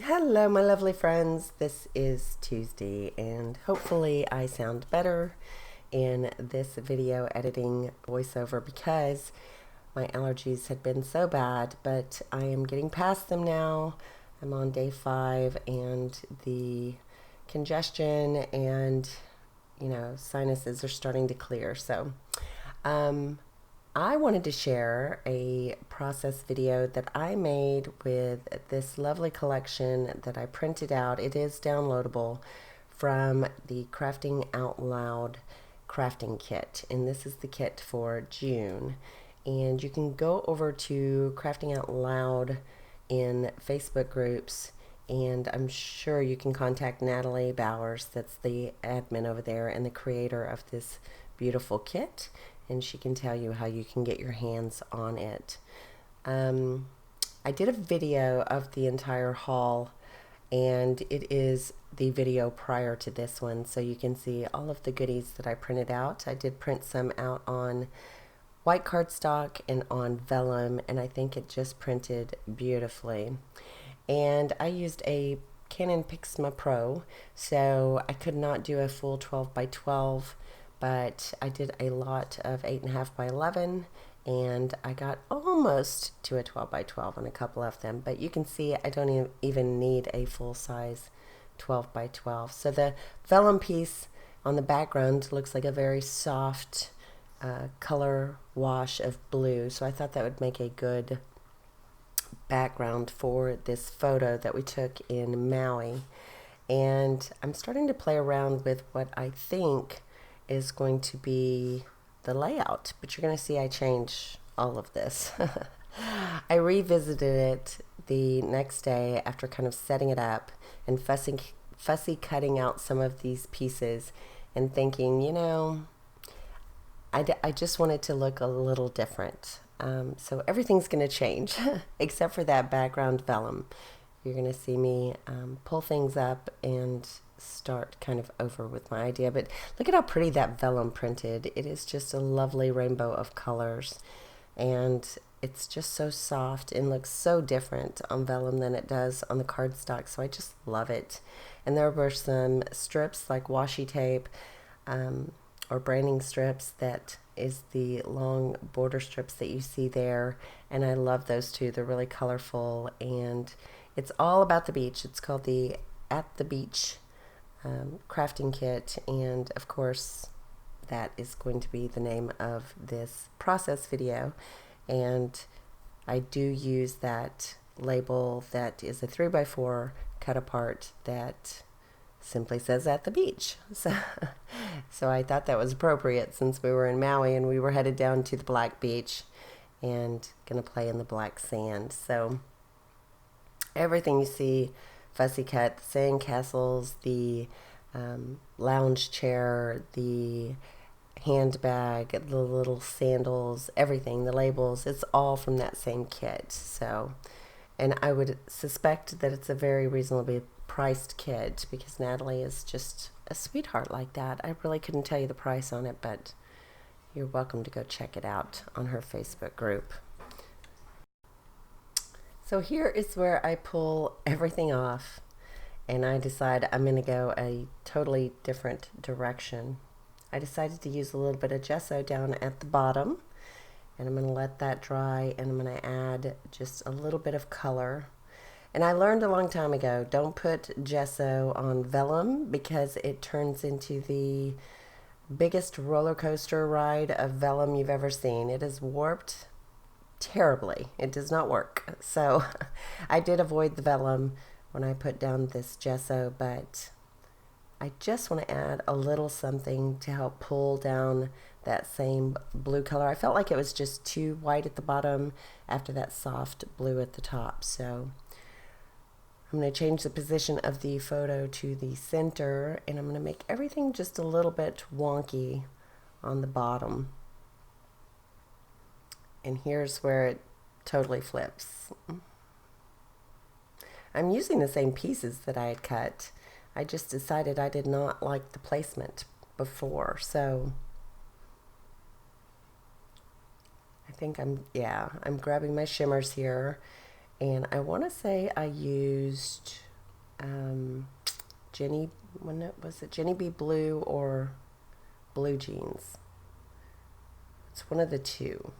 Hello, my lovely friends. This is Tuesday, and hopefully, I sound better in this video editing voiceover because my allergies had been so bad, but I am getting past them now. I'm on day 5, and the congestion and sinuses are starting to clear. So, um, I wanted to share a process video that I made with this lovely collection that I printed out. It is downloadable from the Crafting Out Loud crafting kit, and this is the kit for June. And you can go over to Crafting Out Loud in Facebook groups, and I'm sure you can contact Natalie Bowers, that's the admin over there and the creator of this beautiful kit, and she can tell you how you can get your hands on it. Um, I did a video of the entire haul, and it is the video prior to this one, so you can see all of the goodies that I printed out. I did print some out on white cardstock and on vellum, and I think it just printed beautifully. And I used a Canon Pixma Pro, so I could not do a full 12 by 12, but I did a lot of 8.5 by 11, and I got almost to a 12 by 12 on a couple of them. But you can see I don't even need a full size 12 by 12. So the vellum piece on the background looks like a very soft color wash of blue, so I thought that would make a good background for this photo that we took in Maui. And I'm starting to play around with what I think is going to be the layout, but you're going to see I change all of this. I revisited it the next day after kind of setting it up and fussy cutting out some of these pieces and thinking, I just want it to look a little different. So everything's going to change except for that background vellum. You're going to see me pull things up and start kind of over with my idea. But look at how pretty that vellum printed. It is just a lovely rainbow of colors. And it's just so soft and looks so different on vellum than it does on the cardstock. So I just love it. And there were some strips like washi tape or branding strips that is the long border strips that you see there, and I love those too. They're really colorful, and it's all about the beach. It's called the At the Beach crafting kit, and of course that is going to be the name of this process video. And I do use that label that is a 3x4 cut apart that simply says at the beach. So I thought that was appropriate since we were in Maui and we were headed down to the Black Beach and going to play in the black sand. So everything you see, fussy cut, the sand castles, the lounge chair, the handbag, the little sandals, everything, the labels, it's all from that same kit. So, and I would suspect that it's a very reasonably priced kit because Natalie is just a sweetheart like that. I really couldn't tell you the price on it, but you're welcome to go check it out on her Facebook group. So here is where I pull everything off and I decide I'm going to go a totally different direction. I decided to use a little bit of gesso down at the bottom, and I'm going to let that dry, and I'm going to add just a little bit of color. And I learned a long time ago, don't put gesso on vellum because it turns into the biggest roller coaster ride of vellum you've ever seen. It is warped terribly. It does not work. So I did avoid the vellum when I put down this gesso, but I just want to add a little something to help pull down that same blue color. I felt like it was just too white at the bottom after that soft blue at the top. So I'm going to change the position of the photo to the center, and I'm going to make everything just a little bit wonky on the bottom. And here's where it totally flips. I'm using the same pieces that I had cut. I just decided I did not like the placement before, so I think I'm grabbing my shimmers here, and I want to say I used Jenny, was it Jenny B. Blue or Blue Jeans? It's one of the two.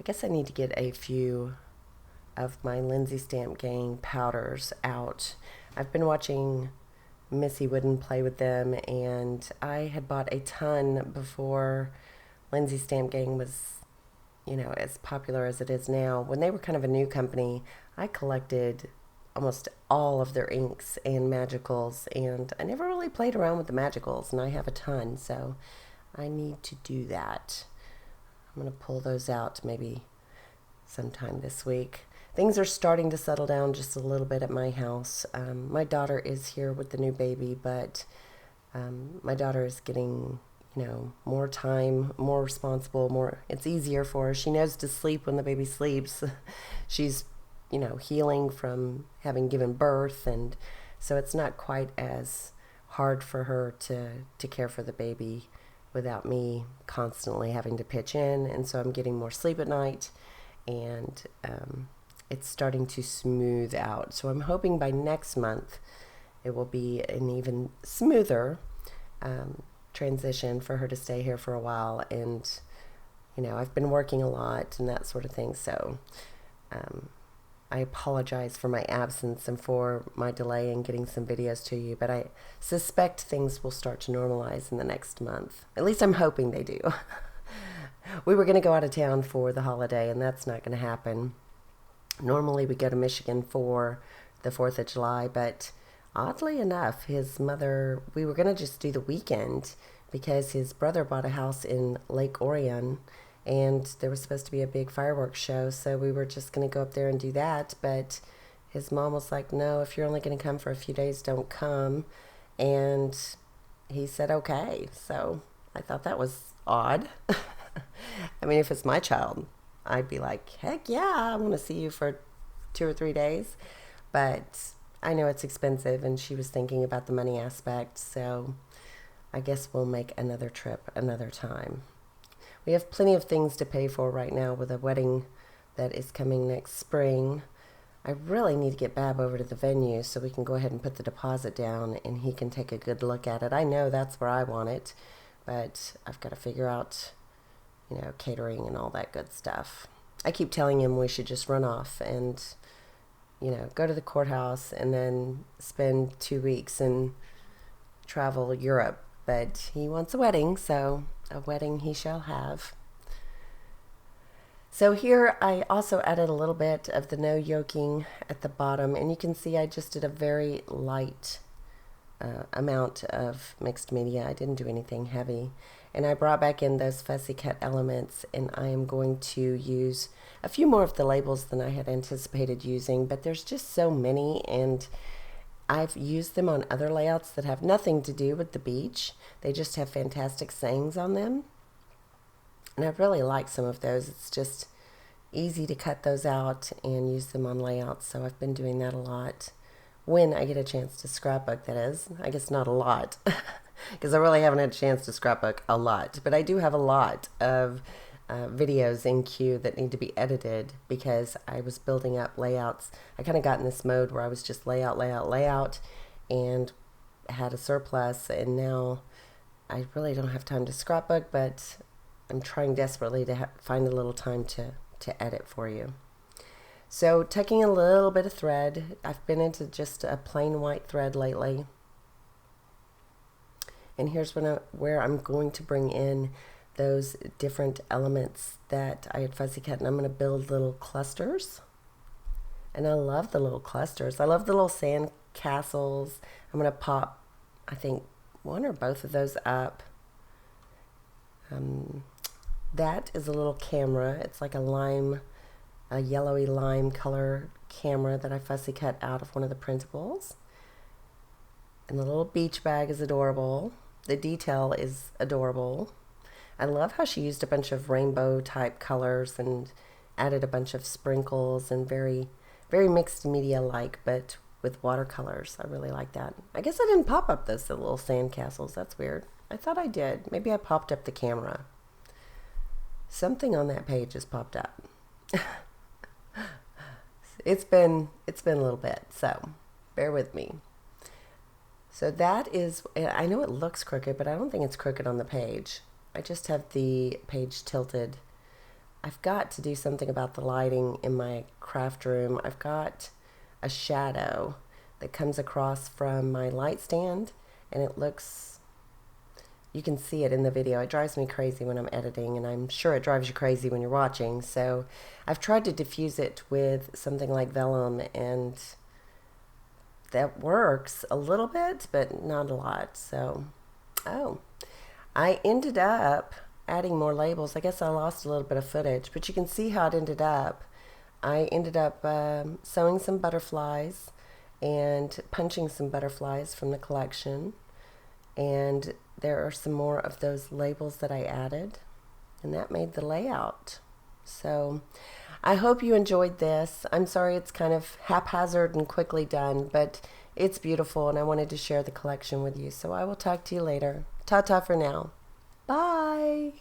I guess I need to get a few of my Lindsay Stamp Gang powders out. I've been watching Missy Wooden play with them, and I had bought a ton before Lindsay Stamp Gang was, as popular as it is now. When they were kind of a new company, I collected almost all of their inks and magicals, and I never really played around with the magicals, and I have a ton, so I need to do that. I'm going to pull those out maybe sometime this week. Things are starting to settle down just a little bit at my house. My daughter is here with the new baby, but my daughter is getting, more time, more responsible, it's easier for her. She knows to sleep when the baby sleeps. She's, healing from having given birth, and so it's not quite as hard for her to care for the baby without me constantly having to pitch in, and so I'm getting more sleep at night, and it's starting to smooth out. So I'm hoping by next month it will be an even smoother transition for her to stay here for a while. And I've been working a lot and that sort of thing, so I apologize for my absence and for my delay in getting some videos to you, but I suspect things will start to normalize in the next month. At least I'm hoping they do. We were going to go out of town for the holiday, and that's not going to happen. Normally we go to Michigan for the 4th of July, but oddly enough, we were going to just do the weekend because his brother bought a house in Lake Orion, and there was supposed to be a big fireworks show, so we were just going to go up there and do that, but his mom was like, no, if you're only going to come for a few days, don't come, and he said okay, so I thought that was odd. I mean, if it's my child, I'd be like, heck yeah, I want to see you for 2 or 3 days, but I know it's expensive, and she was thinking about the money aspect, so I guess we'll make another trip another time. We have plenty of things to pay for right now with a wedding that is coming next spring. I really need to get Bab over to the venue so we can go ahead and put the deposit down and he can take a good look at it. I know that's where I want it, but I've got to figure out, catering and all that good stuff. I keep telling him we should just run off and, go to the courthouse and then spend 2 weeks and travel Europe. But he wants a wedding, so a wedding he shall have. So here I also added a little bit of the no yoking at the bottom, and you can see I just did a very light amount of mixed media. I didn't do anything heavy. And I brought back in those fussy cut elements, and I am going to use a few more of the labels than I had anticipated using, but there's just so many, and I've used them on other layouts that have nothing to do with the beach. They just have fantastic sayings on them. And I really like some of those. It's just easy to cut those out and use them on layouts. So I've been doing that a lot when I get a chance to scrapbook, that is. I guess not a lot, because I really haven't had a chance to scrapbook a lot. But I do have a lot of videos in queue that need to be edited because I was building up layouts. I kind of got in this mode where I was just layout, and had a surplus, and now I really don't have time to scrapbook, but I'm trying desperately to find a little time to edit for you. So tucking a little bit of thread. I've been into just a plain white thread lately. And here's where I'm going to bring in those different elements that I had fuzzy cut, and I'm going to build little clusters. And I love the little clusters. I love the little sand castles. I'm going to pop, I think, one or both of those up. That is a little camera. It's like a yellowy lime color camera that I fussy cut out of one of the printables. And the little beach bag is adorable. The detail is adorable. I love how she used a bunch of rainbow type colors and added a bunch of sprinkles and very, very mixed media like, but with watercolors. I really like that. I guess I didn't pop up those little sand castles. That's weird. I thought I did. Maybe I popped up the camera. Something on that page has popped up. It's been a little bit, so bear with me. So that is, I know it looks crooked, but I don't think it's crooked on the page. I just have the page tilted. I've got to do something about the lighting in my craft room. I've got a shadow that comes across from my light stand, and it looks, you can see it in the video. It drives me crazy when I'm editing, and I'm sure it drives you crazy when you're watching. So I've tried to diffuse it with something like vellum, and that works a little bit, but not a lot. So, oh, I ended up adding more labels. I guess I lost a little bit of footage, but you can see how it ended up. I ended up sewing some butterflies and punching some butterflies from the collection. And there are some more of those labels that I added, and that made the layout. So I hope you enjoyed this. I'm sorry it's kind of haphazard and quickly done, but it's beautiful, and I wanted to share the collection with you. So I will talk to you later. Ta-ta for now. Bye.